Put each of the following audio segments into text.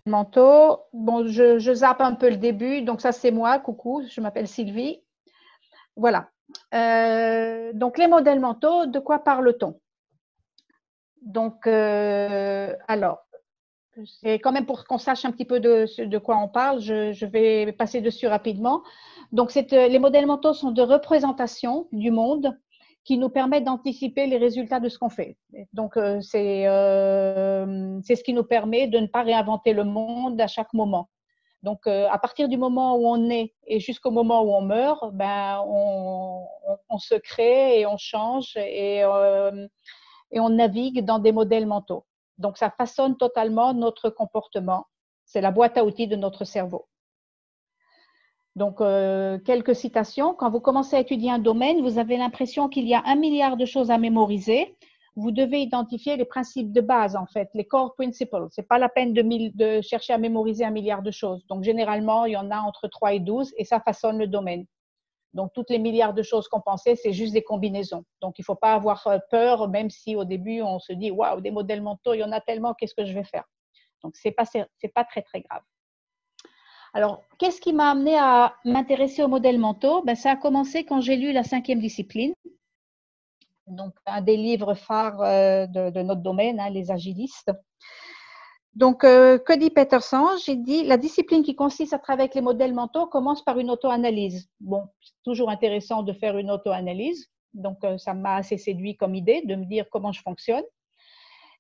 mentaux. Bon, je zappe un peu le début. Donc, ça, c'est moi. Coucou, je m'appelle Sylvie. Voilà. Donc, les modèles mentaux, de quoi parle-t-on? Donc, alors, c'est quand même pour qu'on sache un petit peu de quoi on parle, je vais passer dessus rapidement. Donc, les modèles mentaux sont de représentation du monde qui nous permettent d'anticiper les résultats de ce qu'on fait. Donc, c'est ce qui nous permet de ne pas réinventer le monde à chaque moment. Donc, à partir du moment où on est et jusqu'au moment où on meurt, ben, on se crée et on change et on navigue dans des modèles mentaux. Donc, ça façonne totalement notre comportement. C'est la boîte à outils de notre cerveau. Donc, quelques citations. Quand vous commencez à étudier un domaine, vous avez l'impression qu'il y a 1 milliard de choses à mémoriser. Vous devez identifier les principes de base, en fait, les core principles. Ce n'est pas la peine de chercher à mémoriser 1 milliard de choses. Donc, généralement, il y en a entre 3 et 12 et ça façonne le domaine. Donc, toutes les milliards de choses qu'on pensait, c'est juste des combinaisons. Donc, il ne faut pas avoir peur, même si au début, on se dit, waouh, des modèles mentaux, il y en a tellement, qu'est-ce que je vais faire? Donc, ce n'est pas très, très grave. Alors, qu'est-ce qui m'a amené à m'intéresser aux modèles mentaux? Ben, ça a commencé quand j'ai lu la 5e discipline, donc un des livres phares de notre domaine, hein, les agilistes. Donc, que dit Peterson? J'ai dit, la discipline qui consiste à travailler avec les modèles mentaux commence par une auto-analyse. Bon, c'est toujours intéressant de faire une auto-analyse. Donc, ça m'a assez séduit comme idée de me dire comment je fonctionne.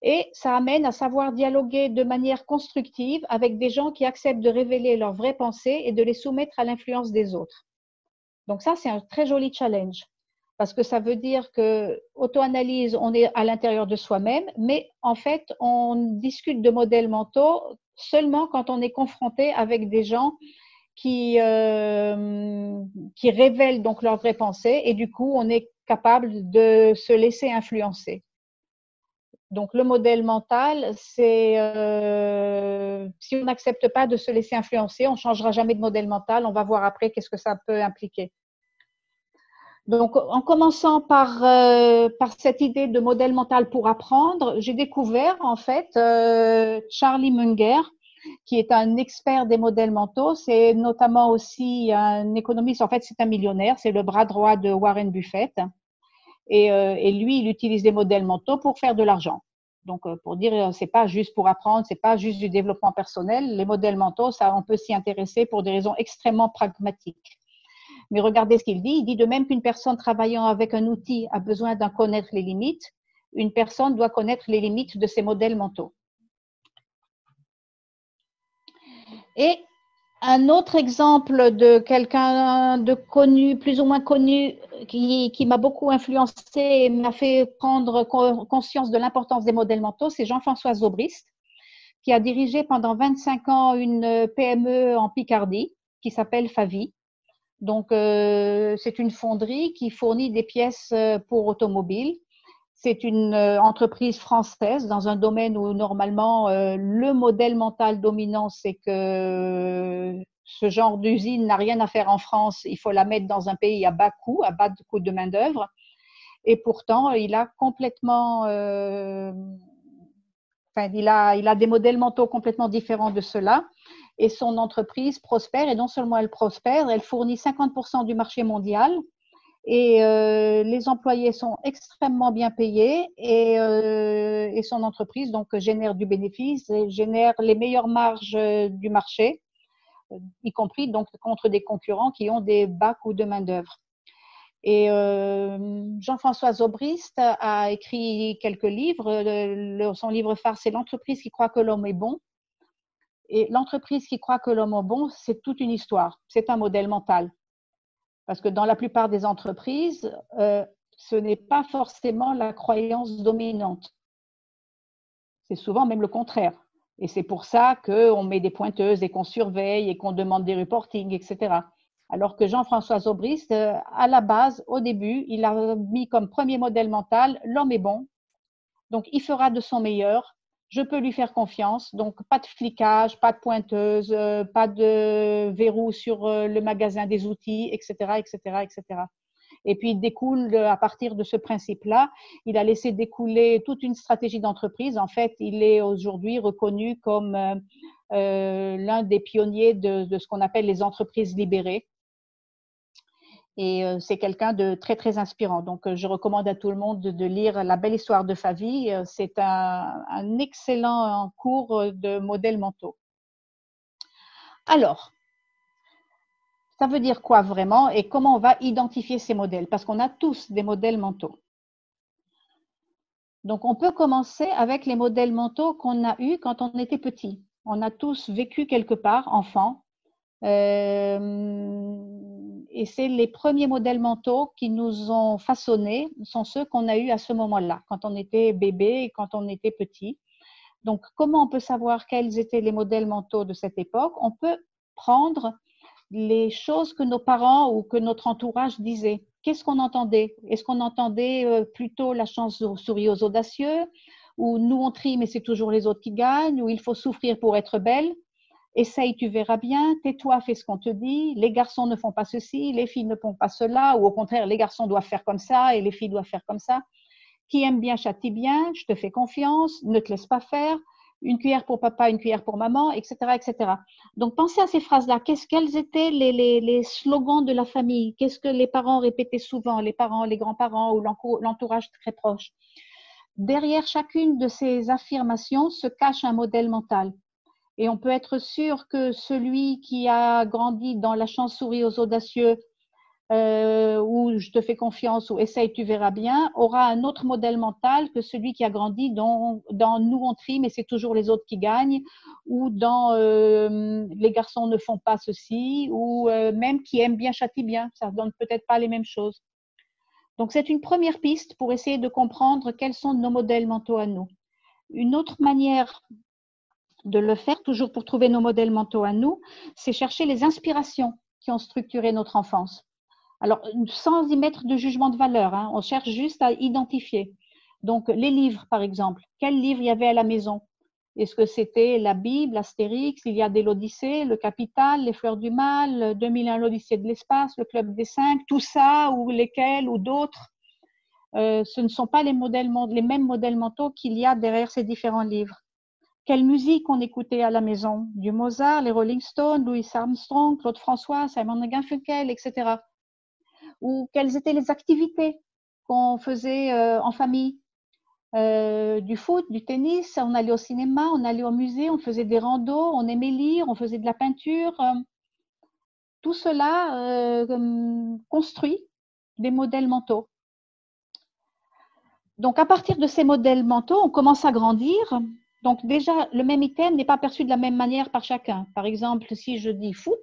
Et ça amène à savoir dialoguer de manière constructive avec des gens qui acceptent de révéler leurs vraies pensées et de les soumettre à l'influence des autres. Donc ça, c'est un très joli challenge parce que ça veut dire que auto-analyse, on est à l'intérieur de soi-même, mais en fait, on discute de modèles mentaux seulement quand on est confronté avec des gens qui révèlent donc leurs vraies pensées et du coup, on est capable de se laisser influencer. Donc, le modèle mental, c'est si on n'accepte pas de se laisser influencer, on ne changera jamais de modèle mental. On va voir après qu'est-ce que ça peut impliquer. Donc, en commençant par cette idée de modèle mental pour apprendre, j'ai découvert en fait Charlie Munger, qui est un expert des modèles mentaux. C'est notamment aussi un économiste. En fait, c'est un millionnaire. C'est le bras droit de Warren Buffett. Et lui, il utilise des modèles mentaux pour faire de l'argent. Donc, pour dire, c'est pas juste pour apprendre, c'est pas juste du développement personnel. Les modèles mentaux, ça, on peut s'y intéresser pour des raisons extrêmement pragmatiques. Mais regardez ce qu'il dit. Il dit de même qu'une personne travaillant avec un outil a besoin d'en connaître les limites, une personne doit connaître les limites de ses modèles mentaux. Et un autre exemple de quelqu'un de connu, plus ou moins connu, qui m'a beaucoup influencé et m'a fait prendre conscience de l'importance des modèles mentaux, c'est Jean-François Zobrist, qui a dirigé pendant 25 ans une PME en Picardie qui s'appelle Favi. Donc, c'est une fonderie qui fournit des pièces pour automobiles. C'est une entreprise française dans un domaine où normalement le modèle mental dominant, c'est que ce genre d'usine n'a rien à faire en France, il faut la mettre dans un pays à bas coût de main-d'œuvre. Et pourtant, il a complètement, il a des modèles mentaux complètement différents de ceux-là. Et son entreprise prospère, et non seulement elle prospère, elle fournit 50% du marché mondial. Et les employés sont extrêmement bien payés et son entreprise donc génère du bénéfice et génère les meilleures marges du marché, y compris donc contre des concurrents qui ont des bas coûts de main d'œuvre. Et Jean-François Zobrist a écrit quelques livres. Son livre phare, c'est L'entreprise qui croit que l'homme est bon. Et l'entreprise qui croit que l'homme est bon, c'est toute une histoire. C'est un modèle mental. Parce que dans la plupart des entreprises, ce n'est pas forcément la croyance dominante. C'est souvent même le contraire. Et c'est pour ça qu'on met des pointeuses et qu'on surveille et qu'on demande des reportings, etc. Alors que Jean-François Zobrist, à la base, au début, il a mis comme premier modèle mental, l'homme est bon, donc il fera de son meilleur, je peux lui faire confiance, donc pas de flicage, pas de pointeuse, pas de verrou sur le magasin des outils, etc., etc., etc. Et puis, il découle à partir de ce principe-là, il a laissé découler toute une stratégie d'entreprise. En fait, il est aujourd'hui reconnu comme l'un des pionniers de ce qu'on appelle les entreprises libérées. Et c'est quelqu'un de très, très inspirant. Donc, je recommande à tout le monde de lire La belle histoire de Favy. C'est un excellent cours de modèles mentaux. Alors, ça veut dire quoi vraiment et comment on va identifier ces modèles? Parce qu'on a tous des modèles mentaux. Donc, on peut commencer avec les modèles mentaux qu'on a eus quand on était petit. On a tous vécu quelque part, enfant. Et c'est les premiers modèles mentaux qui nous ont façonnés, sont ceux qu'on a eus à ce moment-là, quand on était bébé et quand on était petit. Donc, comment on peut savoir quels étaient les modèles mentaux de cette époque? On peut prendre les choses que nos parents ou que notre entourage disaient. Qu'est-ce qu'on entendait? Est-ce qu'on entendait plutôt la chance sourit aux audacieux, ou nous on trie mais c'est toujours les autres qui gagnent, ou il faut souffrir pour être belle? Essaye, tu verras bien, tais-toi, fais ce qu'on te dit, les garçons ne font pas ceci, les filles ne font pas cela, ou au contraire, les garçons doivent faire comme ça et les filles doivent faire comme ça. Qui aime bien châtie bien, je te fais confiance, ne te laisse pas faire, une cuillère pour papa, une cuillère pour maman, etc., etc. Donc, pensez à ces phrases-là. Quels étaient les slogans de la famille? Qu'est-ce que les parents répétaient souvent, les parents, les grands-parents ou l'entourage très proche? Derrière chacune de ces affirmations se cache un modèle mental. Et on peut être sûr que celui qui a grandi dans la chance sourit aux audacieux, ou je te fais confiance, ou essaye, tu verras bien, aura un autre modèle mental que celui qui a grandi dans nous on trie, mais c'est toujours les autres qui gagnent, ou dans les garçons ne font pas ceci, ou même qui aime bien châtie bien. Ça ne donne peut-être pas les mêmes choses. Donc c'est une première piste pour essayer de comprendre quels sont nos modèles mentaux à nous. Une autre manière de le faire, toujours pour trouver nos modèles mentaux à nous, c'est chercher les inspirations qui ont structuré notre enfance. Alors, sans y mettre de jugement de valeur, hein, on cherche juste à identifier. Donc, les livres, par exemple. Quels livres il y avait à la maison? Est-ce que c'était la Bible, Astérix, Iliade et l'Odyssée, Le Capital, Les Fleurs du Mal, 2001, l'Odyssée de l'espace, Le Club des Cinq, tout ça, ou lesquels, ou d'autres? Ce ne sont pas les mêmes modèles mentaux qu'il y a derrière ces différents livres. Quelle musique on écoutait à la maison? Du Mozart, les Rolling Stones, Louis Armstrong, Claude François, Simon Garfunkel, etc. Ou quelles étaient les activités qu'on faisait en famille? Du foot, du tennis, on allait au cinéma, on allait au musée, on faisait des randos, on aimait lire, on faisait de la peinture. Tout cela construit des modèles mentaux. Donc, à partir de ces modèles mentaux, on commence à grandir. Donc, déjà, le même item n'est pas perçu de la même manière par chacun. Par exemple, si je dis foot,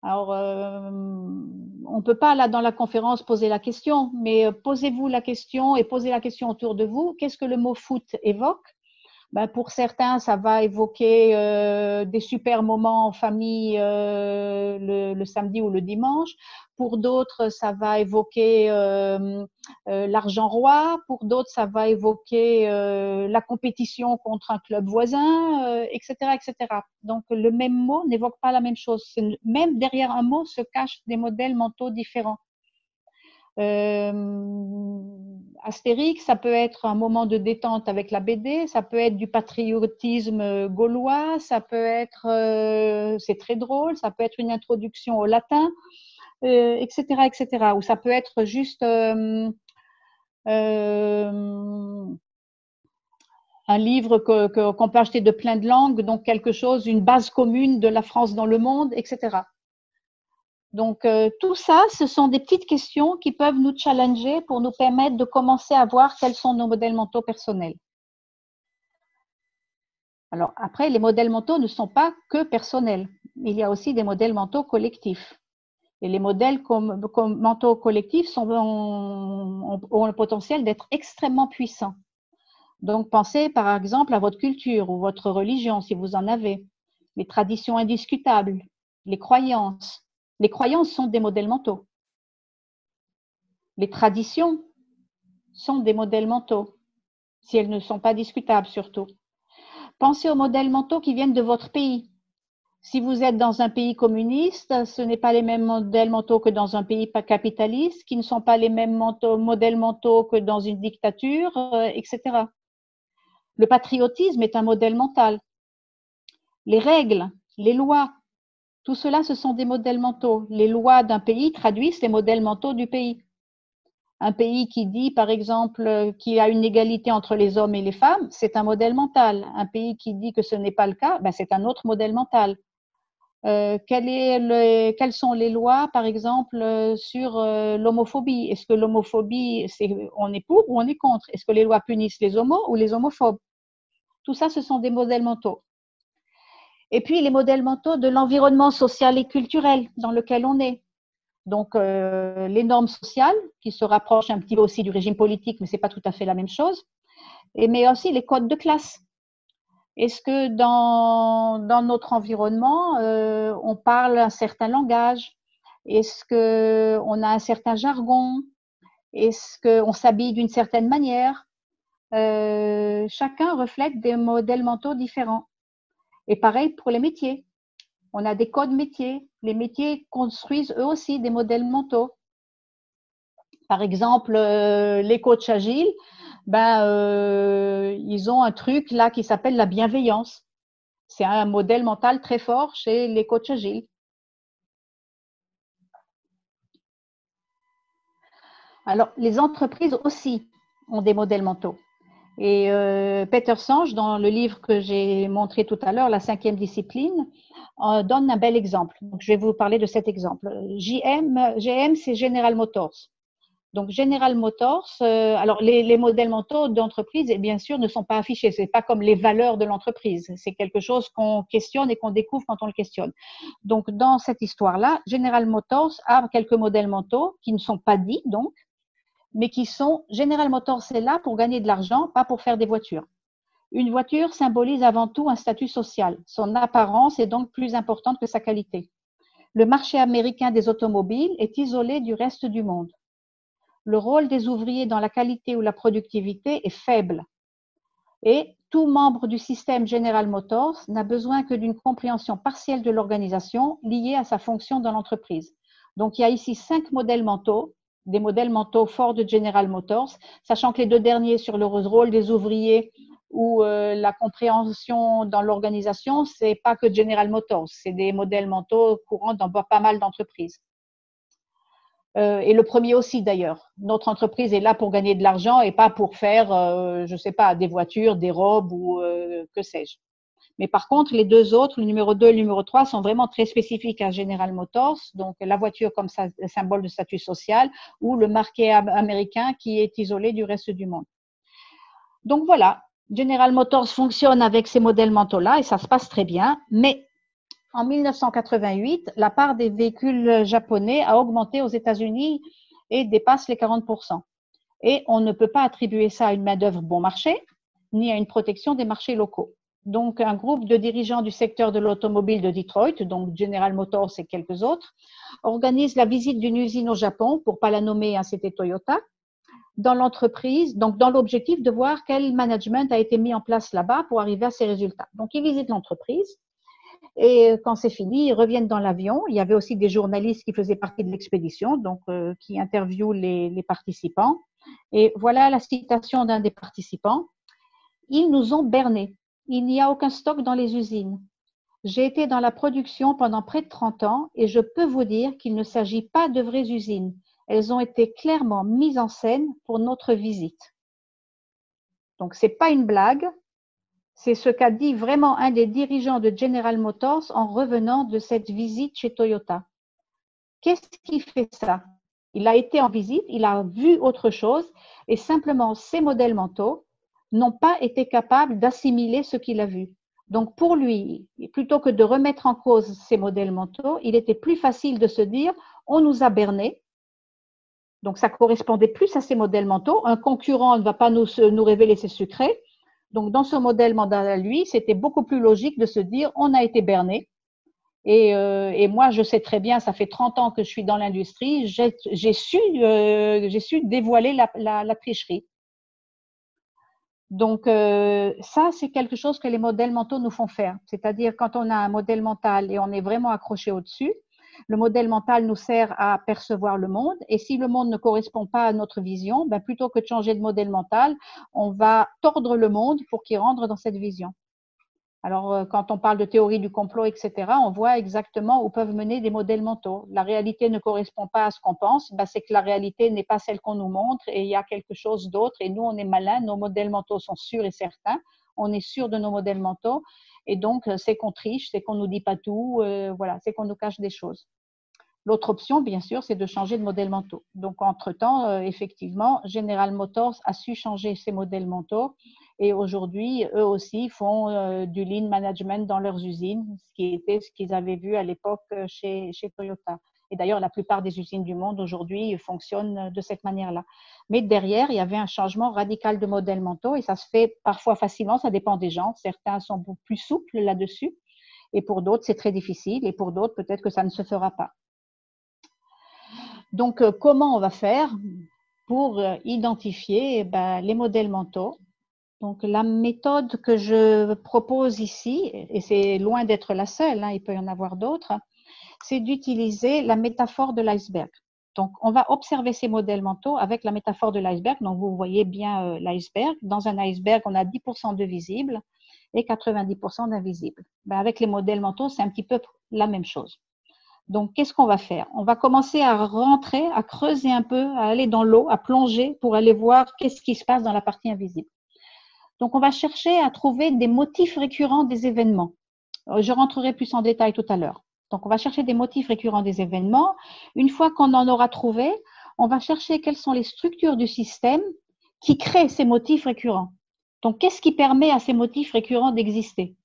alors on ne peut pas, là, dans la conférence, poser la question, mais posez-vous la question et posez la question autour de vous. Qu'est-ce que le mot foot évoque? Ben, pour certains, ça va évoquer des super moments en famille le samedi ou le dimanche. Pour d'autres, ça va évoquer l'argent roi. Pour d'autres, ça va évoquer la compétition contre un club voisin, etc., etc. Donc, le même mot n'évoque pas la même chose. Même derrière un mot se cachent des modèles mentaux différents. Astérix, ça peut être un moment de détente avec la BD, ça peut être du patriotisme gaulois, ça peut être, c'est très drôle, ça peut être une introduction au latin, etc., etc. Ou ça peut être juste un livre qu'on peut acheter de plein de langues, donc quelque chose, une base commune de la France dans le monde, etc. Donc, tout ça, ce sont des petites questions qui peuvent nous challenger pour nous permettre de commencer à voir quels sont nos modèles mentaux personnels. Alors, après, les modèles mentaux ne sont pas que personnels. Il y a aussi des modèles mentaux collectifs. Et les modèles mentaux collectifs ont le potentiel d'être extrêmement puissants. Donc, pensez par exemple à votre culture ou votre religion, si vous en avez, les traditions indiscutables, les croyances. Les croyances sont des modèles mentaux. Les traditions sont des modèles mentaux, si elles ne sont pas discutables surtout. Pensez aux modèles mentaux qui viennent de votre pays. Si vous êtes dans un pays communiste, ce n'est pas les mêmes modèles mentaux que dans un pays capitaliste, qui ne sont pas les mêmes modèles mentaux que dans une dictature, etc. Le patriotisme est un modèle mental. Les règles, les lois, tout cela, ce sont des modèles mentaux. Les lois d'un pays traduisent les modèles mentaux du pays. Un pays qui dit, par exemple, qu'il y a une égalité entre les hommes et les femmes, c'est un modèle mental. Un pays qui dit que ce n'est pas le cas, ben, c'est un autre modèle mental. Quelles sont les lois, par exemple, sur l'homophobie? Est-ce que l'homophobie, on est pour ou on est contre? Est-ce que les lois punissent les homos ou les homophobes? Tout ça, ce sont des modèles mentaux. Et puis, les modèles mentaux de l'environnement social et culturel dans lequel on est. Donc, les normes sociales, qui se rapprochent un petit peu aussi du régime politique, mais ce n'est pas tout à fait la même chose. Mais aussi les codes de classe. Est-ce que dans notre environnement, on parle un certain langage? Est-ce qu'on a un certain jargon? Est-ce qu'on s'habille d'une certaine manière? Chacun reflète des modèles mentaux différents. Et pareil pour les métiers. On a des codes métiers. Les métiers construisent eux aussi des modèles mentaux. Par exemple, les coachs agiles, ils ont un truc là qui s'appelle la bienveillance. C'est un modèle mental très fort chez les coachs agiles. Alors, les entreprises aussi ont des modèles mentaux. Et Peter Senge, dans le livre que j'ai montré tout à l'heure, La cinquième discipline, donne un bel exemple. Donc, je vais vous parler de cet exemple. GM, c'est General Motors. Donc, General Motors, alors les modèles mentaux d'entreprise, bien sûr, ne sont pas affichés. Ce n'est pas comme les valeurs de l'entreprise. C'est quelque chose qu'on questionne et qu'on découvre quand on le questionne. Donc, dans cette histoire-là, General Motors a quelques modèles mentaux qui ne sont pas dits, donc, mais qui sont General Motors, c'est là pour gagner de l'argent, pas pour faire des voitures. Une voiture symbolise avant tout un statut social. Son apparence est donc plus importante que sa qualité. Le marché américain des automobiles est isolé du reste du monde. Le rôle des ouvriers dans la qualité ou la productivité est faible. Et tout membre du système General Motors n'a besoin que d'une compréhension partielle de l'organisation liée à sa fonction dans l'entreprise. Donc, il y a ici 5 modèles mentaux, des modèles mentaux forts de General Motors, sachant que les 2 derniers sur le rôle des ouvriers ou la compréhension dans l'organisation, ce n'est pas que General Motors, c'est des modèles mentaux courants dans pas mal d'entreprises. Et le premier aussi d'ailleurs. Notre entreprise est là pour gagner de l'argent et pas pour faire, je ne sais pas, des voitures, des robes ou que sais-je. Mais par contre, les 2 autres, le numéro 2 et le numéro 3, sont vraiment très spécifiques à General Motors. Donc, la voiture comme symbole de statut social ou le marqué américain qui est isolé du reste du monde. Donc voilà, General Motors fonctionne avec ces modèles mentaux-là et ça se passe très bien. Mais en 1988, la part des véhicules japonais a augmenté aux États-Unis et dépasse les 40%. Et on ne peut pas attribuer ça à une main-d'œuvre bon marché, ni à une protection des marchés locaux. Donc, un groupe de dirigeants du secteur de l'automobile de Detroit, donc General Motors et quelques autres, organise la visite d'une usine au Japon, pour ne pas la nommer, hein, c'était Toyota, dans l'entreprise, donc dans l'objectif de voir quel management a été mis en place là-bas pour arriver à ces résultats. Donc, ils visitent l'entreprise. Et quand c'est fini, ils reviennent dans l'avion. Il y avait aussi des journalistes qui faisaient partie de l'expédition, donc qui interviewent les participants. Et voilà la citation d'un des participants. Ils nous ont bernés. Il n'y a aucun stock dans les usines. J'ai été dans la production pendant près de 30 ans et je peux vous dire qu'il ne s'agit pas de vraies usines. Elles ont été clairement mises en scène pour notre visite. Donc, ce n'est pas une blague. C'est ce qu'a dit vraiment un des dirigeants de General Motors en revenant de cette visite chez Toyota. Qu'est-ce qui fait ça? Il a été en visite, il a vu autre chose et simplement ces modèles mentaux n'ont pas été capables d'assimiler ce qu'il a vu. Donc pour lui, plutôt que de remettre en cause ces modèles mentaux, il était plus facile de se dire on nous a bernés. Donc ça correspondait plus à ces modèles mentaux. Un concurrent ne va pas nous révéler ses secrets. Donc, dans ce modèle mental à lui, c'était beaucoup plus logique de se dire on a été berné. Et moi, je sais très bien, ça fait 30 ans que je suis dans l'industrie, j'ai su dévoiler la tricherie. Donc, ça, c'est quelque chose que les modèles mentaux nous font faire. C'est-à-dire, quand on a un modèle mental et on est vraiment accroché au-dessus, le modèle mental nous sert à percevoir le monde. Et si le monde ne correspond pas à notre vision, plutôt que de changer de modèle mental, on va tordre le monde pour qu'il rentre dans cette vision. Alors, quand on parle de théorie du complot, etc., on voit exactement où peuvent mener des modèles mentaux. La réalité ne correspond pas à ce qu'on pense, ben, c'est que la réalité n'est pas celle qu'on nous montre et il y a quelque chose d'autre. Et nous, on est malins, nos modèles mentaux sont sûrs et certains. On est sûr de nos modèles mentaux. Et donc, c'est qu'on triche, c'est qu'on ne nous dit pas tout, voilà, c'est qu'on nous cache des choses. L'autre option, bien sûr, c'est de changer de modèle mentaux. Donc, entre-temps, effectivement, General Motors a su changer ses modèles mentaux et aujourd'hui, eux aussi font du lean management dans leurs usines, ce qui était ce qu'ils avaient vu à l'époque chez Toyota. Et d'ailleurs, la plupart des usines du monde aujourd'hui fonctionnent de cette manière-là. Mais derrière, il y avait un changement radical de modèles mentaux et ça se fait parfois facilement, ça dépend des gens. Certains sont beaucoup plus souples là-dessus et pour d'autres, c'est très difficile et pour d'autres, peut-être que ça ne se fera pas. Donc, comment on va faire pour identifier les modèles mentaux? Donc, la méthode que je propose ici, et c'est loin d'être la seule, hein, il peut y en avoir d'autres, c'est d'utiliser la métaphore de l'iceberg. Donc, on va observer ces modèles mentaux avec la métaphore de l'iceberg. Donc, vous voyez bien l'iceberg. Dans un iceberg, on a 10% de visible et 90% d'invisible. Avec les modèles mentaux, c'est un petit peu la même chose. Donc, qu'est-ce qu'on va faire? On va commencer à rentrer, à creuser un peu, à aller dans l'eau, à plonger pour aller voir qu'est-ce qui se passe dans la partie invisible. Donc, on va chercher à trouver des motifs récurrents des événements. Je rentrerai plus en détail tout à l'heure. Donc, on va chercher des motifs récurrents des événements. Une fois qu'on en aura trouvé, on va chercher quelles sont les structures du système qui créent ces motifs récurrents. Donc, qu'est-ce qui permet à ces motifs récurrents d'exister?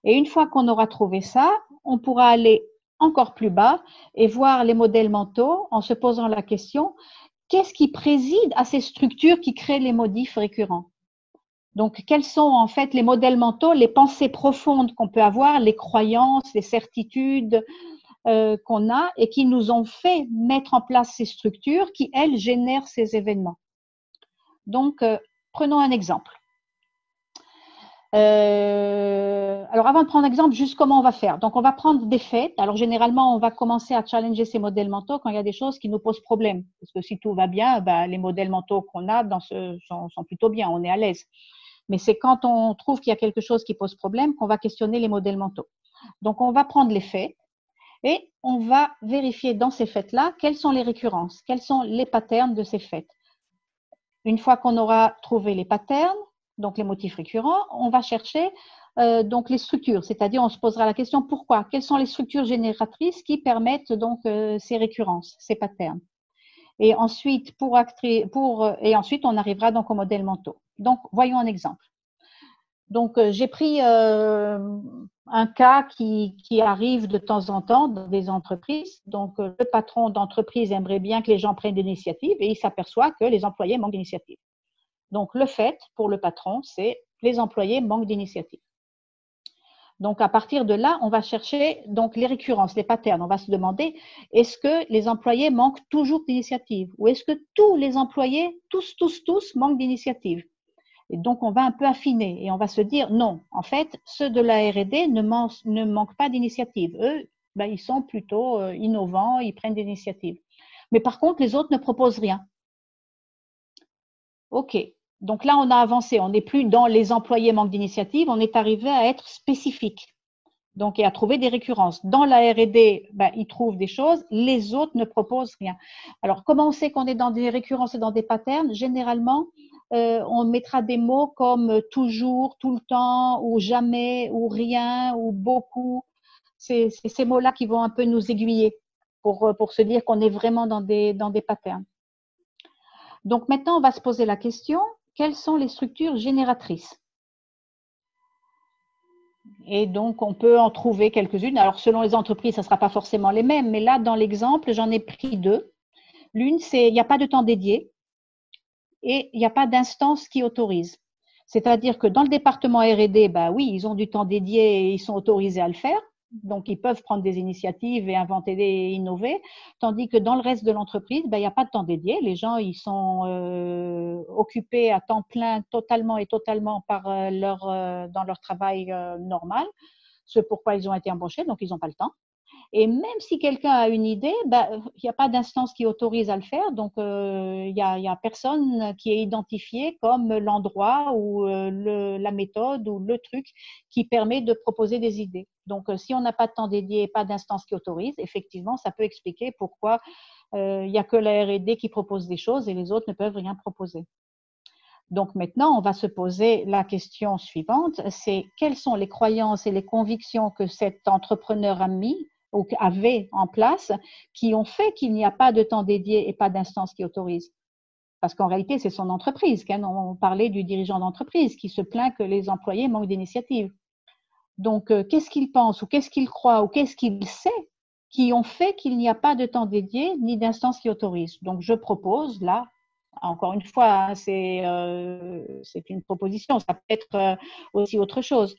Et une fois qu'on aura trouvé ça, on pourra aller encore plus bas et voir les modèles mentaux en se posant la question, qu'est-ce qui préside à ces structures qui créent les motifs récurrents? Donc, quels sont en fait les modèles mentaux, les pensées profondes qu'on peut avoir, les croyances, les certitudes qu'on a et qui nous ont fait mettre en place ces structures qui, elles, génèrent ces événements. Donc, prenons un exemple. Alors, avant de prendre exemple, juste comment on va faire. Donc, on va prendre des faits. Alors, généralement, on va commencer à challenger ces modèles mentaux quand il y a des choses qui nous posent problème. Parce que si tout va bien, les modèles mentaux qu'on a sont plutôt bien, on est à l'aise. Mais c'est quand on trouve qu'il y a quelque chose qui pose problème qu'on va questionner les modèles mentaux. Donc, on va prendre les faits et on va vérifier dans ces faits-là quelles sont les récurrences, quels sont les patterns de ces faits. Une fois qu'on aura trouvé les patterns, donc les motifs récurrents, on va chercher donc les structures, c'est-à-dire on se posera la question pourquoi, quelles sont les structures génératrices qui permettent donc ces récurrences, ces patterns. Et ensuite, ensuite, on arrivera donc aux modèles mentaux. Donc, voyons un exemple. Donc, j'ai pris un cas qui arrive de temps en temps dans des entreprises. Donc, le patron d'entreprise aimerait bien que les gens prennent des initiatives et il s'aperçoit que les employés manquent d'initiative. Donc, le fait pour le patron, c'est les employés manquent d'initiative. Donc, à partir de là, on va chercher donc les récurrences, les patterns. On va se demander, est-ce que les employés manquent toujours d'initiative ou est-ce que tous les employés, tous manquent d'initiative? Et donc, on va un peu affiner et on va se dire, non, en fait, ceux de la R&D ne manquent pas d'initiative. Eux, ils sont plutôt innovants, ils prennent des initiatives. Mais par contre, les autres ne proposent rien. OK. Donc là, on a avancé. On n'est plus dans les employés manquent d'initiative, on est arrivé à être spécifique. Donc, et à trouver des récurrences. Dans la R&D, ils trouvent des choses, les autres ne proposent rien. Alors, comment on sait qu'on est dans des récurrences et dans des patterns? Généralement, on mettra des mots comme toujours, tout le temps, ou jamais, ou rien, ou beaucoup. C'est ces mots-là qui vont un peu nous aiguiller pour se dire qu'on est vraiment dans des patterns. Donc, maintenant, on va se poser la question, quelles sont les structures génératrices? Et donc, on peut en trouver quelques-unes. Alors, selon les entreprises, ça ne sera pas forcément les mêmes, mais là, dans l'exemple, j'en ai pris deux. L'une, c'est il n'y a pas de temps dédié et il n'y a pas d'instance qui autorise. C'est-à-dire que dans le département R&D, oui, ils ont du temps dédié et ils sont autorisés à le faire. Donc, ils peuvent prendre des initiatives et inventer et innover. Tandis que dans le reste de l'entreprise, il n'y a pas de temps dédié. Les gens, ils sont occupés à temps plein totalement par dans leur travail normal. Ce pourquoi ils ont été embauchés, donc ils n'ont pas le temps. Et même si quelqu'un a une idée, il n'y a pas d'instance qui autorise à le faire, donc il y a personne qui est identifié comme l'endroit ou la méthode ou le truc qui permet de proposer des idées. Donc si on n'a pas de temps dédié et pas d'instance qui autorise, effectivement, ça peut expliquer pourquoi il n'y a que la R&D qui propose des choses et les autres ne peuvent rien proposer. Donc maintenant, on va se poser la question suivante, c'est quelles sont les croyances et les convictions que cet entrepreneur a mis ou avait en place qui ont fait qu'il n'y a pas de temps dédié et pas d'instance qui autorise. Parce qu'en réalité, c'est son entreprise. On parlait du dirigeant d'entreprise qui se plaint que les employés manquent d'initiative. Donc, qu'est-ce qu'il pense ou qu'est-ce qu'il croit ou qu'est-ce qu'il sait qui ont fait qu'il n'y a pas de temps dédié ni d'instance qui autorise. Donc, je propose là, encore une fois, c'est une proposition, ça peut être aussi autre chose.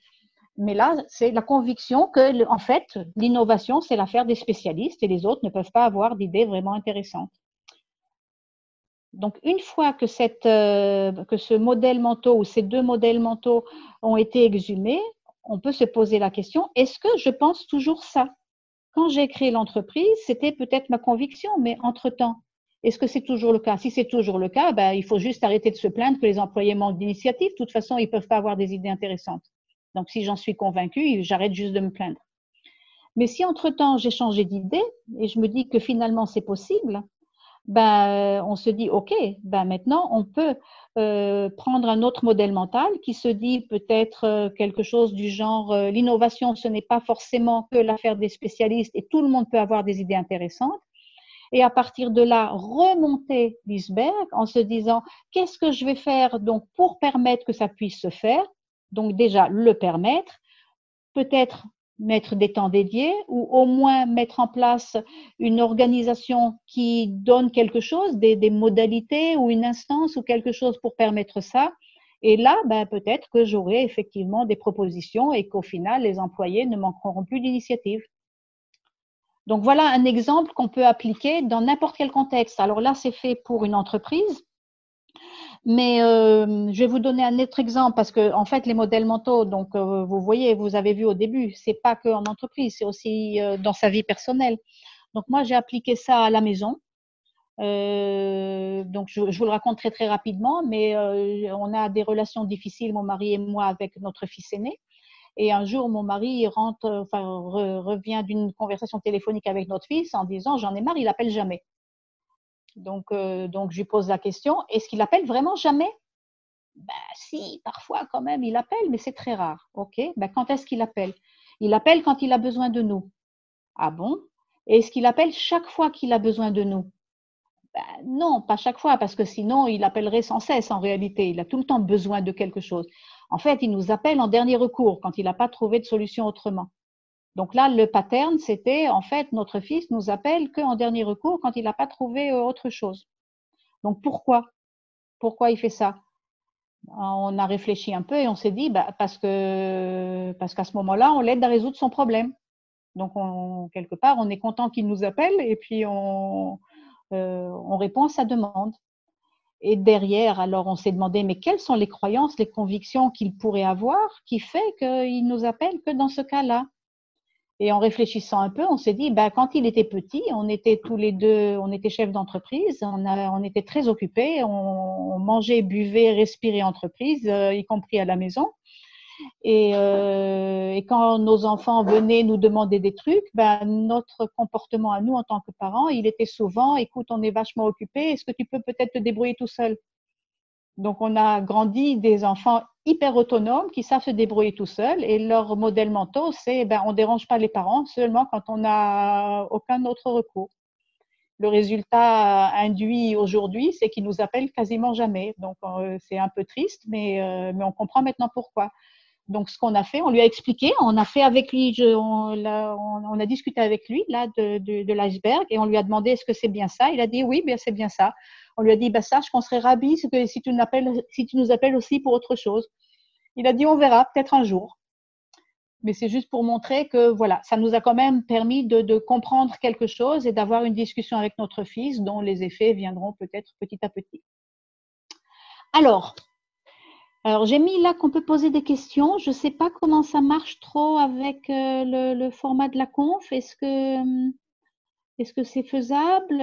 Mais là, c'est la conviction que, en fait, l'innovation, c'est l'affaire des spécialistes et les autres ne peuvent pas avoir d'idées vraiment intéressantes. Donc, une fois que ce modèle mentaux ou ces deux modèles mentaux ont été exhumés, on peut se poser la question, est-ce que je pense toujours ça? Quand j'ai créé l'entreprise, c'était peut-être ma conviction, mais entre-temps, est-ce que c'est toujours le cas? Si c'est toujours le cas, il faut juste arrêter de se plaindre que les employés manquent d'initiative. De toute façon, ils ne peuvent pas avoir des idées intéressantes. Donc, si j'en suis convaincue, j'arrête juste de me plaindre. Mais si entre-temps, j'ai changé d'idée et je me dis que finalement, c'est possible, on se dit, OK, maintenant, on peut prendre un autre modèle mental qui se dit peut-être quelque chose du genre, l'innovation, ce n'est pas forcément que l'affaire des spécialistes et tout le monde peut avoir des idées intéressantes. Et à partir de là, remonter l'iceberg en se disant, qu'est-ce que je vais faire donc pour permettre que ça puisse se faire? Donc déjà, le permettre, peut-être mettre des temps dédiés ou au moins mettre en place une organisation qui donne quelque chose, des modalités ou une instance ou quelque chose pour permettre ça. Et là, peut-être que j'aurai effectivement des propositions et qu'au final, les employés ne manqueront plus d'initiative. Donc voilà un exemple qu'on peut appliquer dans n'importe quel contexte. Alors là, c'est fait pour une entreprise. Mais je vais vous donner un autre exemple parce que en fait les modèles mentaux, donc vous voyez, vous avez vu au début, c'est pas que en entreprise, c'est aussi dans sa vie personnelle. Donc moi j'ai appliqué ça à la maison. Donc je vous le raconte très très rapidement, mais on a des relations difficiles mon mari et moi avec notre fils aîné. Et un jour mon mari revient d'une conversation téléphonique avec notre fils en disant j'en ai marre, il appelle jamais. Donc je lui pose la question, est-ce qu'il appelle vraiment jamais? Si, parfois quand même, il appelle, mais c'est très rare. OK, quand est-ce qu'il appelle? Il appelle quand il a besoin de nous. Ah bon? Et est-ce qu'il appelle chaque fois qu'il a besoin de nous? Non, pas chaque fois, parce que sinon, il appellerait sans cesse en réalité. Il a tout le temps besoin de quelque chose. En fait, il nous appelle en dernier recours, quand il n'a pas trouvé de solution autrement. Donc là, le pattern, c'était, en fait, notre fils nous appelle qu'en dernier recours, quand il n'a pas trouvé autre chose. Donc pourquoi? Pourquoi il fait ça? On a réfléchi un peu et on s'est dit parce qu'à ce moment-là, on l'aide à résoudre son problème. Donc, quelque part, on est content qu'il nous appelle et puis on répond à sa demande. Et derrière, alors, on s'est demandé, mais quelles sont les croyances, les convictions qu'il pourrait avoir qui fait qu'il nous appelle que dans ce cas-là? Et en réfléchissant un peu, on s'est dit, quand il était petit, on était tous les deux, on était chefs d'entreprise, on était très occupés, on mangeait, buvait, respirait entreprise, y compris à la maison. Et quand nos enfants venaient nous demander des trucs, notre comportement à nous en tant que parents, il était souvent, écoute, on est vachement occupés, est-ce que tu peux peut-être te débrouiller tout seul? Donc, on a grandi des enfants hyper autonomes qui savent se débrouiller tout seuls et leur modèle mental, c'est on ne dérange pas les parents seulement quand on n'a aucun autre recours. Le résultat induit aujourd'hui, c'est qu'ils nous appellent quasiment jamais. Donc, c'est un peu triste, mais on comprend maintenant pourquoi. Donc, ce qu'on a fait, on lui a expliqué, on a fait avec lui, on a discuté avec lui là de l'iceberg et on lui a demandé est-ce que c'est bien ça? Il a dit oui, bien c'est bien ça. On lui a dit sache qu'on serait ravis si tu nous appelles aussi pour autre chose. Il a dit on verra, peut-être un jour. Mais c'est juste pour montrer que voilà, ça nous a quand même permis de comprendre quelque chose et d'avoir une discussion avec notre fils dont les effets viendront peut-être petit à petit. Alors, Alors, j'ai mis là qu'on peut poser des questions. Je ne sais pas comment ça marche trop avec le format de la conf. Est-ce que c'est faisable?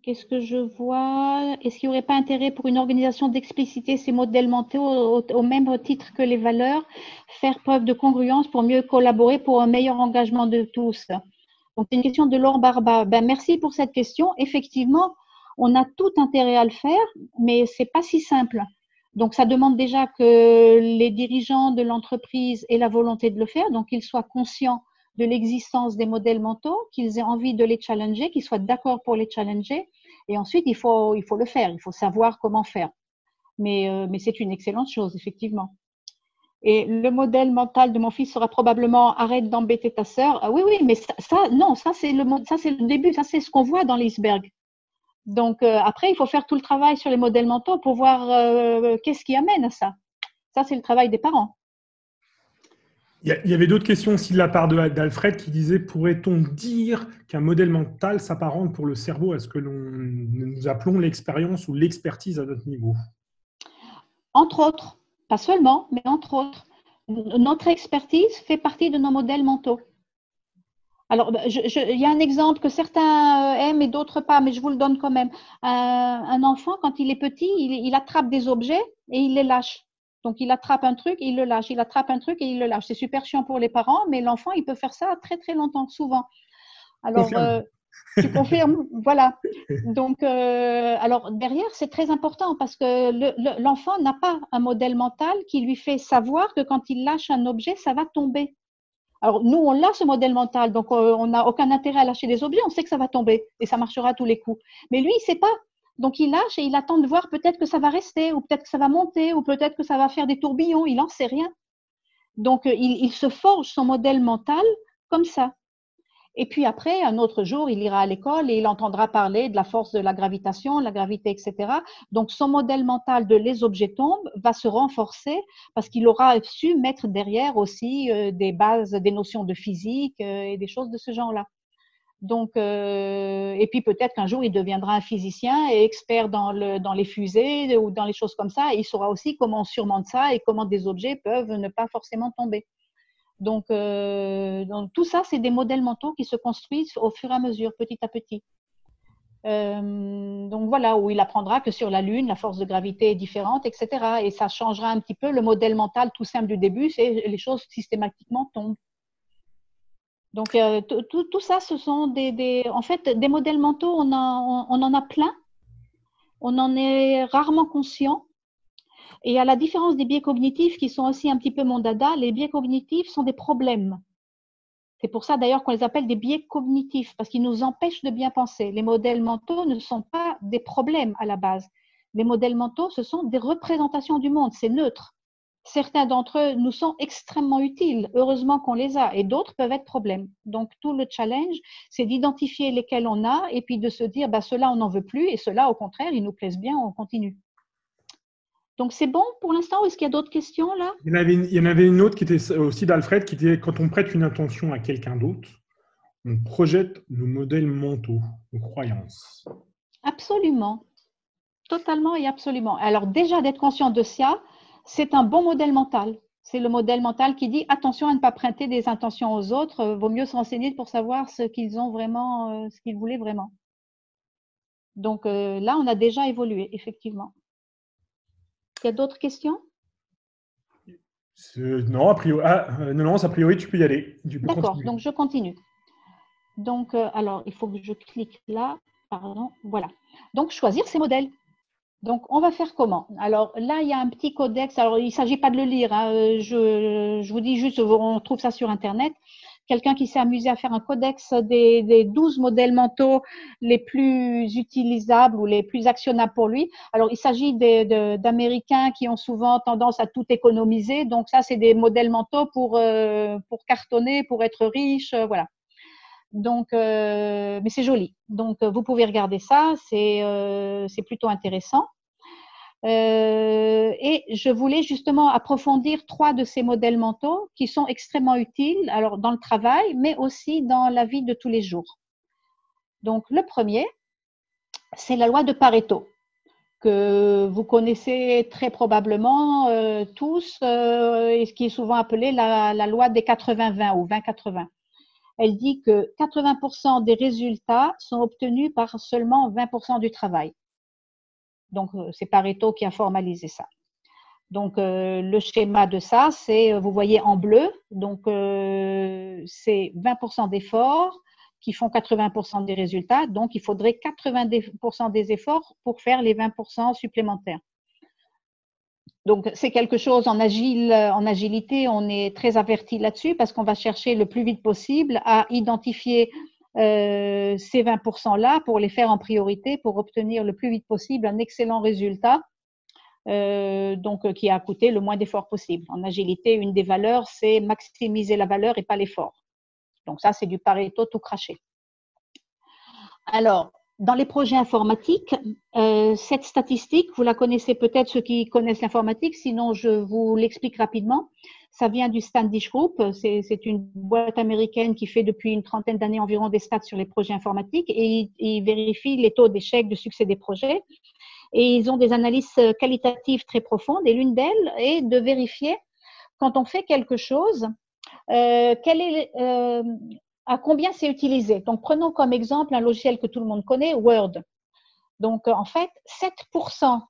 Qu'est-ce que je vois? Est-ce qu'il n'y aurait pas intérêt pour une organisation d'expliciter ces modèles mentaux au même titre que les valeurs, faire preuve de congruence pour mieux collaborer pour un meilleur engagement de tous? Donc, c'est une question de Laure Barba. Ben, merci pour cette question. Effectivement, on a tout intérêt à le faire, mais c'est pas si simple. Donc, ça demande déjà que les dirigeants de l'entreprise aient la volonté de le faire, donc qu'ils soient conscients de l'existence des modèles mentaux, qu'ils aient envie de les challenger, qu'ils soient d'accord pour les challenger. Et ensuite, il faut le faire, il faut savoir comment faire. Mais c'est une excellente chose, effectivement. Et le modèle mental de mon fils sera probablement arrête d'embêter ta sœur. Ah oui, oui, mais non, ça c'est le début, ça c'est ce qu'on voit dans l'iceberg. Donc après, il faut faire tout le travail sur les modèles mentaux pour voir qu'est-ce qui amène à ça. Ça, c'est le travail des parents. Il y avait d'autres questions aussi de la part d'Alfred qui disait pourrait-on dire qu'un modèle mental s'apparente pour le cerveau à ce que nous appelons l'expérience ou l'expertise à notre niveau? Entre autres, pas seulement, mais entre autres, notre expertise fait partie de nos modèles mentaux. Alors, il y a un exemple que certains aiment et d'autres pas, mais je vous le donne quand même. Un enfant, quand il est petit, il attrape des objets et il les lâche. Donc, il attrape un truc et il le lâche. Il attrape un truc et il le lâche. C'est super chiant pour les parents, mais l'enfant, il peut faire ça très, très longtemps, souvent. Alors, Confirme. tu confirmes? Voilà. Donc, alors derrière, c'est très important parce que l'enfant n'a pas un modèle mental qui lui fait savoir que quand il lâche un objet, ça va tomber. Alors, nous, on l'a ce modèle mental, donc on n'a aucun intérêt à lâcher des objets, on sait que ça va tomber et ça marchera à tous les coups. Mais lui, il ne sait pas. Donc, il lâche et il attend de voir peut-être que ça va rester, ou peut-être que ça va monter, ou peut-être que ça va faire des tourbillons, il n'en sait rien. Donc, il se forge son modèle mental comme ça. Et puis après, un autre jour, il ira à l'école et il entendra parler de la force de la gravitation, la gravité, etc. Donc, son modèle mental de les objets tombent va se renforcer parce qu'il aura su mettre derrière aussi des bases, des notions de physique et des choses de ce genre-là. Donc, et puis peut-être qu'un jour, il deviendra un physicien et expert dans les fusées ou dans les choses comme ça. Et il saura aussi comment on surmonte ça et comment des objets peuvent ne pas forcément tomber. Donc tout ça, c'est des modèles mentaux qui se construisent au fur et à mesure, petit à petit. Donc voilà, où il apprendra que sur la Lune, la force de gravité est différente, etc. Et ça changera un petit peu le modèle mental tout simple du début, c'est les choses systématiquement tombent. Donc tout ça, ce sont en fait, des modèles mentaux, on en a plein, on en est rarement conscient. Et à la différence des biais cognitifs qui sont aussi un petit peu mon dada, les biais cognitifs sont des problèmes. C'est pour ça d'ailleurs qu'on les appelle des biais cognitifs, parce qu'ils nous empêchent de bien penser. Les modèles mentaux ne sont pas des problèmes à la base. Les modèles mentaux, ce sont des représentations du monde, c'est neutre. Certains d'entre eux nous sont extrêmement utiles, heureusement qu'on les a, et d'autres peuvent être problèmes. Donc tout le challenge, c'est d'identifier lesquels on a, et puis de se dire, bah, ceux-là, on n'en veut plus, et ceux-là, au contraire, ils nous plaisent bien, on continue. Donc c'est bon pour l'instant, ou est-ce qu'il y a d'autres questions là? Il y en avait une autre qui était aussi d'Alfred, qui était quand on prête une intention à quelqu'un d'autre, on projette nos modèles mentaux, nos croyances. Absolument, totalement et absolument. Alors déjà d'être conscient de ça, c'est un bon modèle mental. C'est le modèle mental qui dit attention à ne pas prêter des intentions aux autres, vaut mieux se renseigner pour savoir ce qu'ils ont vraiment, ce qu'ils voulaient vraiment. Donc là, on a déjà évolué, effectivement. Il y a d'autres questions? Non, a priori, non, a priori, tu peux y aller. Tu peux D'accord, continuer. donc je continue. Donc, alors, il faut que je clique là, pardon, voilà. Donc, choisir ces modèles. Donc, on va faire comment? Alors là, il y a un petit codex. Alors, il ne s'agit pas de le lire, hein. Je vous dis juste, on trouve ça sur Internet. Quelqu'un qui s'est amusé à faire un codex des 12 modèles mentaux les plus utilisables ou les plus actionnables pour lui. Alors, il s'agit d'Américains qui ont souvent tendance à tout économiser. Donc, ça, c'est des modèles mentaux pour cartonner, pour être riche, voilà. Donc, mais c'est joli. Donc, vous pouvez regarder ça, c'est plutôt intéressant. Et je voulais justement approfondir 3 de ces modèles mentaux qui sont extrêmement utiles, alors dans le travail, mais aussi dans la vie de tous les jours. Donc, le premier, c'est la loi de Pareto, que vous connaissez très probablement tous, et ce qui est souvent appelé la loi des 80-20 ou 20-80. Elle dit que 80% des résultats sont obtenus par seulement 20% du travail. Donc, c'est Pareto qui a formalisé ça. Donc, le schéma de ça, c'est, vous voyez en bleu, donc c'est 20% d'efforts qui font 80% des résultats. Donc, il faudrait 80% des efforts pour faire les 20% supplémentaires. Donc, c'est quelque chose en agilité, on est très averti là-dessus parce qu'on va chercher le plus vite possible à identifier ces 20%-là pour les faire en priorité pour obtenir le plus vite possible un excellent résultat, qui a coûté le moins d'efforts possible. En agilité, une des valeurs, c'est maximiser la valeur et pas l'effort. Donc, ça, c'est du Pareto tout craché. Alors, dans les projets informatiques, cette statistique, vous la connaissez peut-être ceux qui connaissent l'informatique, sinon je vous l'explique rapidement. Ça vient du Standish Group, c'est une boîte américaine qui fait depuis une trentaine d'années environ des stats sur les projets informatiques et ils vérifient les taux d'échec, de succès des projets. Et ils ont des analyses qualitatives très profondes et l'une d'elles est de vérifier quand on fait quelque chose, à combien c'est utilisé. Donc, prenons comme exemple un logiciel que tout le monde connaît, Word. Donc, en fait, 7%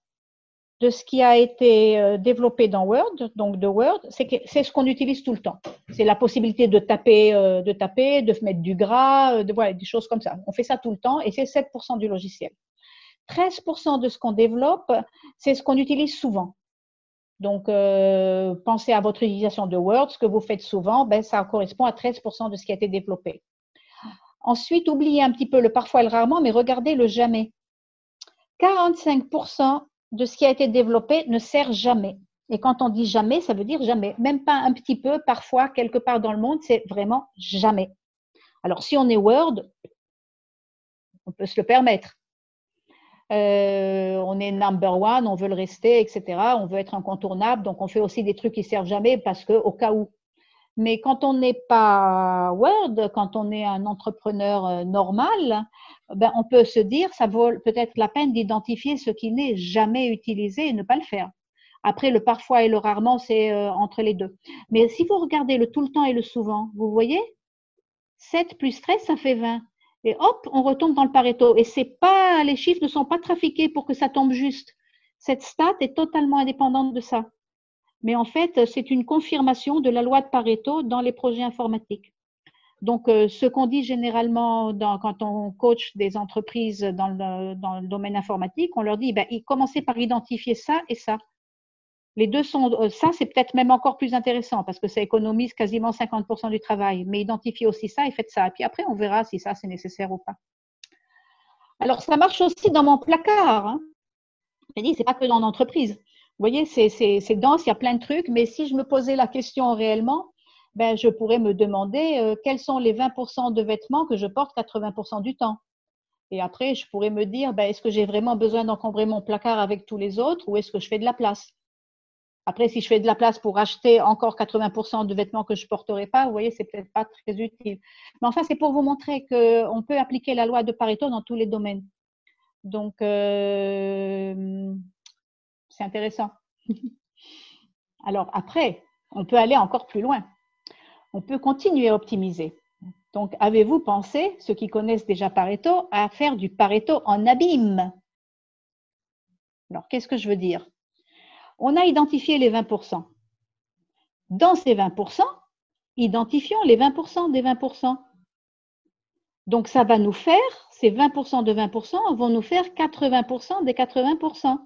de ce qui a été développé dans Word, donc de Word, c'est ce qu'on utilise tout le temps. C'est la possibilité de taper, de mettre du gras, voilà, des choses comme ça. On fait ça tout le temps et c'est 7% du logiciel. 13% de ce qu'on développe, c'est ce qu'on utilise souvent. Donc, pensez à votre utilisation de Word, ce que vous faites souvent, ben, ça correspond à 13% de ce qui a été développé. Ensuite, oubliez un petit peu le parfois et le rarement, mais regardez le jamais. 45% de ce qui a été développé ne sert jamais. Et quand on dit jamais, ça veut dire jamais. Même pas un petit peu, parfois, quelque part dans le monde, c'est vraiment jamais. Alors, si on est Word, on peut se le permettre. On est number one, on veut le rester, etc. On veut être incontournable, donc on fait aussi des trucs qui servent jamais parce que au cas où. Mais quand on n'est pas Word, quand on est un entrepreneur normal, ben on peut se dire ça vaut peut-être la peine d'identifier ce qui n'est jamais utilisé et ne pas le faire. Après, le parfois et le rarement, c'est entre les deux. Mais si vous regardez le tout le temps et le souvent, vous voyez, 7 plus 13, ça fait 20. Et hop, on retombe dans le Pareto. Et les chiffres ne sont pas trafiqués pour que ça tombe juste. Cette stat est totalement indépendante de ça. Mais en fait, c'est une confirmation de la loi de Pareto dans les projets informatiques. Donc, ce qu'on dit généralement quand on coach des entreprises dans le domaine informatique, on leur dit, commencez par identifier ça et ça. Les deux sont, ça c'est peut-être même encore plus intéressant parce que ça économise quasiment 50% du travail. Mais identifiez aussi ça et faites ça. Et puis après, on verra si ça c'est nécessaire ou pas. Alors, ça marche aussi dans mon placard. Hein. Je dis, c'est pas que dans l'entreprise. Vous voyez, c'est dense, il y a plein de trucs. Mais si je me posais la question réellement, je pourrais me demander quels sont les 20% de vêtements que je porte 80% du temps. Et après, je pourrais me dire, est-ce que j'ai vraiment besoin d'encombrer mon placard avec tous les autres ou est-ce que je fais de la place? Après, si je fais de la place pour acheter encore 80% de vêtements que je ne porterai pas, vous voyez, c'est peut-être pas très utile. Mais enfin, c'est pour vous montrer qu'on peut appliquer la loi de Pareto dans tous les domaines. Donc, c'est intéressant. Alors après, on peut aller encore plus loin. On peut continuer à optimiser. Donc, avez-vous pensé, ceux qui connaissent déjà Pareto, à faire du Pareto en abîme? Alors, qu'est-ce que je veux dire? On a identifié les 20%. Dans ces 20%, identifions les 20% des 20%. Donc, ça va nous faire, ces 20% de 20% vont nous faire 80% des 80%.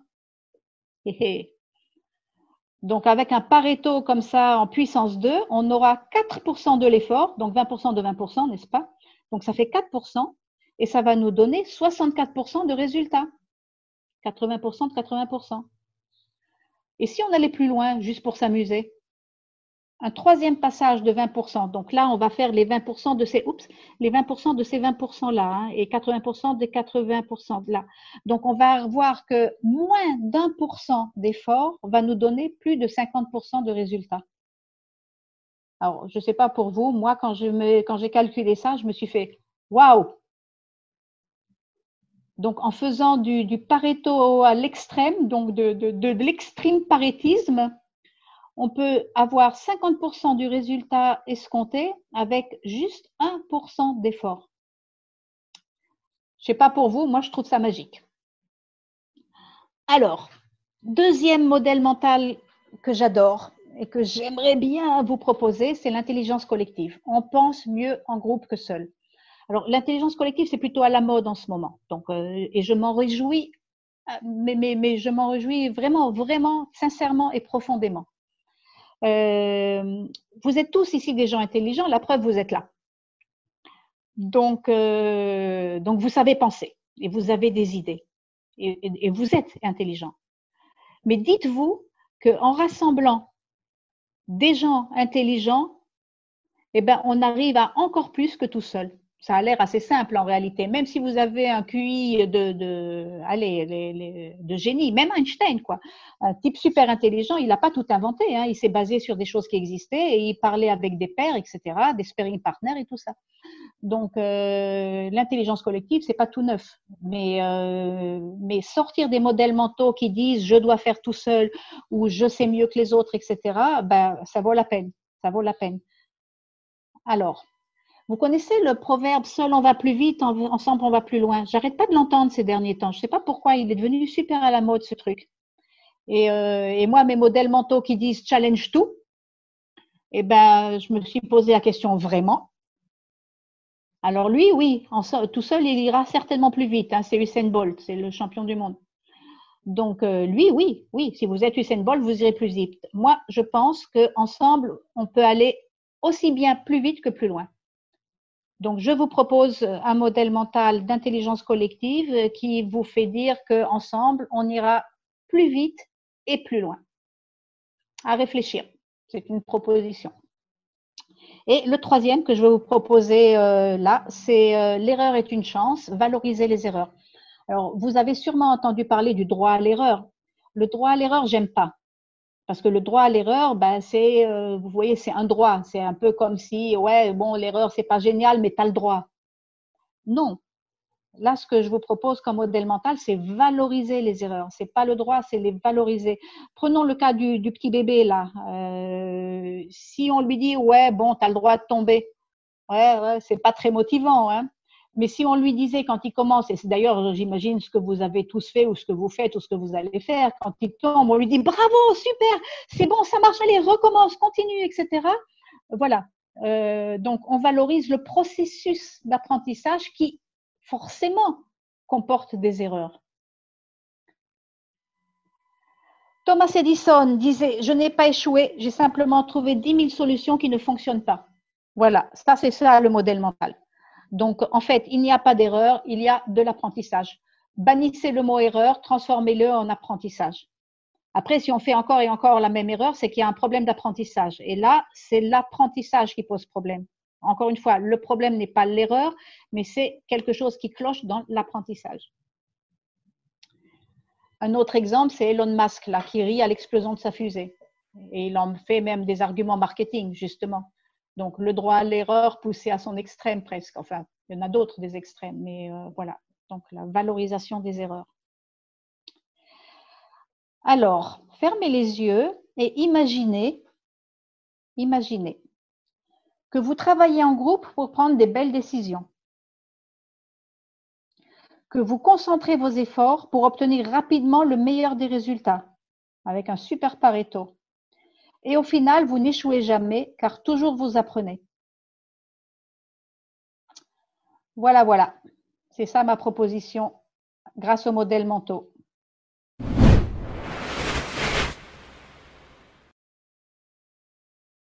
Donc, avec un Pareto comme ça en puissance 2, on aura 4% de l'effort, donc 20% de 20%, n'est-ce pas? Donc, ça fait 4% et ça va nous donner 64% de résultats. 80% de 80%. Et si on allait plus loin, juste pour s'amuser, un troisième passage de 20%. Donc là, on va faire les 20% de ces, les 20% de ces 20%-là hein, et 80% des 80% là. Donc, on va voir que moins d'1% d'effort va nous donner plus de 50% de résultats. Alors, je ne sais pas pour vous, moi, quand j'ai calculé ça, je me suis fait « Waouh !» Donc, en faisant du Pareto à l'extrême, donc de l'extrême parétisme, on peut avoir 50% du résultat escompté avec juste 1% d'effort. Je ne sais pas pour vous, moi je trouve ça magique. Alors, deuxième modèle mental que j'adore et que j'aimerais bien vous proposer, c'est l'intelligence collective. On pense mieux en groupe que seul. Alors, l'intelligence collective, c'est plutôt à la mode en ce moment. Donc, et je m'en réjouis, mais je m'en réjouis vraiment, vraiment, sincèrement et profondément. Vous êtes tous ici des gens intelligents, la preuve, vous êtes là. Donc vous savez penser et vous avez des idées et vous êtes intelligent. Mais dites-vous qu'en rassemblant des gens intelligents, eh ben, on arrive à encore plus que tout seul. Ça a l'air assez simple en réalité. Même si vous avez un QI de génie, même Einstein, quoi. Un type super intelligent, il n'a pas tout inventé. Hein. Il s'est basé sur des choses qui existaient et il parlait avec des pairs, etc., des sparring partners et tout ça. Donc, l'intelligence collective, c'est pas tout neuf. Mais sortir des modèles mentaux qui disent je dois faire tout seul ou je sais mieux que les autres, etc., ben, ça vaut la peine. Ça vaut la peine. Alors, vous connaissez le proverbe seul on va plus vite, ensemble on va plus loin. J'arrête pas de l'entendre ces derniers temps. Je sais pas pourquoi il est devenu super à la mode ce truc. Et moi, mes modèles mentaux qui disent challenge tout, eh ben, je me suis posé la question vraiment. Alors lui, oui, tout seul, il ira certainement plus vite. Hein, c'est Usain Bolt, c'est le champion du monde. Donc lui, oui, si vous êtes Usain Bolt, vous irez plus vite. Moi, je pense qu'ensemble, on peut aller aussi bien plus vite que plus loin. Donc, je vous propose un modèle mental d'intelligence collective qui vous fait dire qu'ensemble, on ira plus vite et plus loin. À réfléchir. C'est une proposition. Et le troisième que je vais vous proposer là, c'est l'erreur est une chance, valoriser les erreurs. Alors, vous avez sûrement entendu parler du droit à l'erreur. Le droit à l'erreur, j'aime pas. Parce que le droit à l'erreur, ben, vous voyez, c'est un droit. C'est un peu comme si, ouais, bon, l'erreur, c'est pas génial, mais tu as le droit. Non. Là, ce que je vous propose comme modèle mental, c'est valoriser les erreurs. C'est pas le droit, c'est les valoriser. Prenons le cas du petit bébé là. Si on lui dit, ouais, bon, tu as le droit de tomber, ouais, c'est pas très motivant, hein. Mais si on lui disait quand il commence, et c'est d'ailleurs, j'imagine, ce que vous avez tous fait ou ce que vous faites ou ce que vous allez faire, quand il tombe, on lui dit bravo, super, c'est bon, ça marche, allez, recommence, continue, etc. Voilà. Donc, on valorise le processus d'apprentissage qui, forcément, comporte des erreurs. Thomas Edison disait, je n'ai pas échoué, j'ai simplement trouvé 10 000 solutions qui ne fonctionnent pas. Voilà, ça c'est ça le modèle mental. Donc, en fait, il n'y a pas d'erreur, il y a de l'apprentissage. Bannissez le mot erreur, transformez-le en apprentissage. Après, si on fait encore et encore la même erreur, c'est qu'il y a un problème d'apprentissage. Et là, c'est l'apprentissage qui pose problème. Encore une fois, le problème n'est pas l'erreur, mais c'est quelque chose qui cloche dans l'apprentissage. Un autre exemple, c'est Elon Musk, là, qui rit à l'explosion de sa fusée. Et il en fait même des arguments marketing, justement. Donc, le droit à l'erreur poussé à son extrême presque. Enfin, il y en a d'autres des extrêmes, mais voilà. Donc, la valorisation des erreurs. Alors, fermez les yeux et imaginez que vous travaillez en groupe pour prendre des belles décisions, que vous concentrez vos efforts pour obtenir rapidement le meilleur des résultats, avec un super Pareto. Et au final, vous n'échouez jamais, car toujours vous apprenez. Voilà. C'est ça ma proposition grâce au modèle mentaux.